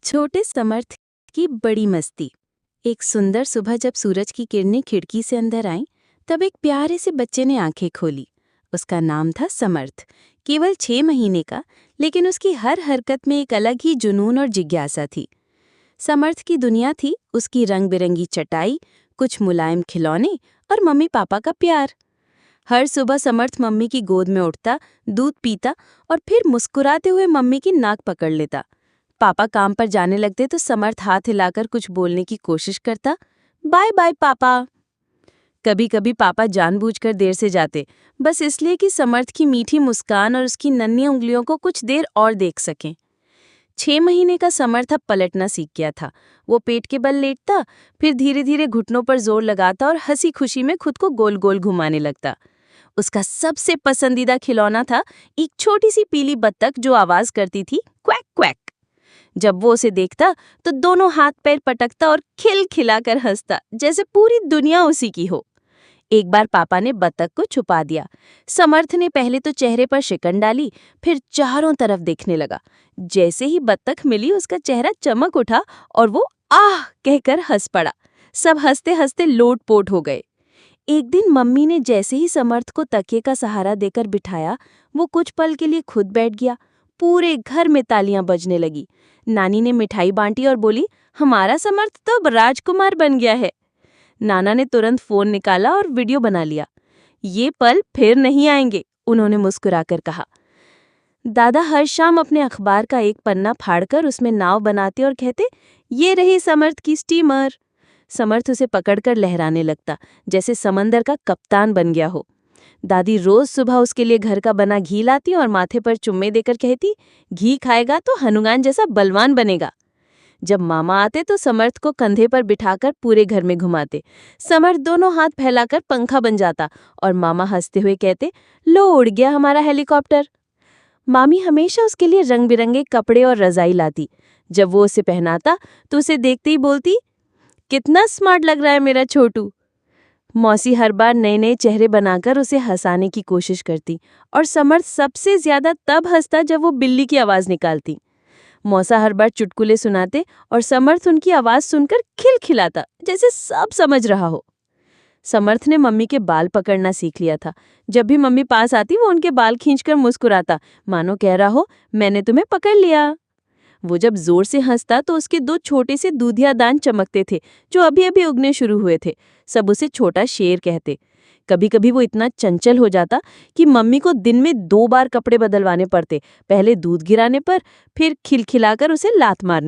छोटे समर्थ की बड़ी मस्ती। एक सुंदर सुबह जब सूरज की किरणें खिड़की से अंदर आईं, तब एक प्यारे से बच्चे ने आंखें खोली। उसका नाम था समर्थ। केवल 6 महीने का, लेकिन उसकी हर हरकत में एक अलग ही जुनून और जिज्ञासा थी। समर्थ की दुनिया थी उसकी रंग बिरंगी चटाई, कुछ मुलायम खिलौने और मम्मी पापा का प्यार। हर सुबह समर्थ मम्मी की गोद में उठता, दूध पीता और फिर मुस्कुराते हुए मम्मी की नाक पकड़ लेता। पापा काम पर जाने लगते तो समर्थ हाथ हिलाकर कुछ बोलने की कोशिश करता, बाय बाय पापा। कभी कभी पापा जानबूझकर देर से जाते, बस इसलिए कि समर्थ की मीठी मुस्कान और उसकी नन्ही उंगलियों को कुछ देर और देख सकें। 6 महीने का समर्थ अब पलटना सीख गया था। वो पेट के बल लेटता, फिर धीरे धीरे घुटनों पर जोर लगाता और हंसी खुशी में खुद को गोल गोल घुमाने लगता। उसका सबसे पसंदीदा खिलौना था एक छोटी सी पीली बत्तख जो आवाज करती थी, क्वैक क्वैक। जब वो उसे देखता तो दोनों हाथ पैर पटकता और खिलखिलाकर हंसता, जैसे पूरी दुनिया उसी की हो। एक बार पापा ने बत्तख को छुपा दिया। समर्थ ने पहले तो चेहरे पर शिकन डाली, फिर चारों तरफ देखने लगा। जैसे ही बत्तख मिली उसका चेहरा चमक उठा और वो आह कहकर हंस पड़ा। सब हंसते हंसते लोटपोट हो गए। एक दिन मम्मी ने जैसे ही समर्थ को तकिए का सहारा देकर बिठाया, वो कुछ पल के लिए खुद बैठ गया। पूरे घर में तालियां बजने लगी। नानी ने मिठाई बांटी और बोली, हमारा समर्थ तो अब राजकुमार बन गया है। नाना ने तुरंत फोन निकाला और वीडियो बना लिया। ये पल फिर नहीं आएंगे, उन्होंने मुस्कुराकर कहा। दादा हर शाम अपने अखबार का एक पन्ना फाड़कर उसमें नाव बनाते और कहते, ये रही समर्थ की स्टीमर। समर्थ उसे पकड़कर लहराने लगता, जैसे समंदर का कप्तान बन गया हो। दादी रोज सुबह उसके लिए घर का बना घी लाती और माथे पर चुम्मे देकर कहती, घी खाएगा तो हनुमान जैसा बलवान बनेगा। जब मामा आते तो समर्थ को कंधे पर बिठाकर पूरे घर में घुमाते। समर्थ दोनों हाथ फैलाकर पंखा बन जाता और मामा हंसते हुए कहते, लो उड़ गया हमारा हेलीकॉप्टर। मामी हमेशा उसके लिए रंग बिरंगे कपड़े और रजाई लाती। जब वो उसे पहनाता तो उसे देखते ही बोलती, कितना स्मार्ट लग रहा है मेरा छोटू। मौसी हर बार नए नए चेहरे बनाकर उसे हंसाने की कोशिश करती और समर्थ सबसे ज्यादा तब हंसता जब वो बिल्ली की आवाज निकालती। मौसा हर बार चुटकुले सुनाते और समर्थ उनकी आवाज सुनकर खिलखिलाता, जैसे सब समझ रहा हो। समर्थ ने मम्मी के बाल पकड़ना सीख लिया था। जब भी मम्मी पास आती वो उनके बाल खींचकर मुस्कुराता, मानो कह रहा हो, मैंने तुम्हें पकड़ लिया। वो जब जोर से हंसता तो उसके 2 छोटे से दूधिया दांत चमकते थे, जो अभी अभी उगने शुरू हुए थे। सब उसे छोटा शेर कहते। कभी कभी वो इतना चंचल हो जाता कि मम्मी को दिन में 2 बार कपड़े बदलवाने पड़ते, पहले दूध गिराने पर, फिर खिलखिलाकर उसे लात मारने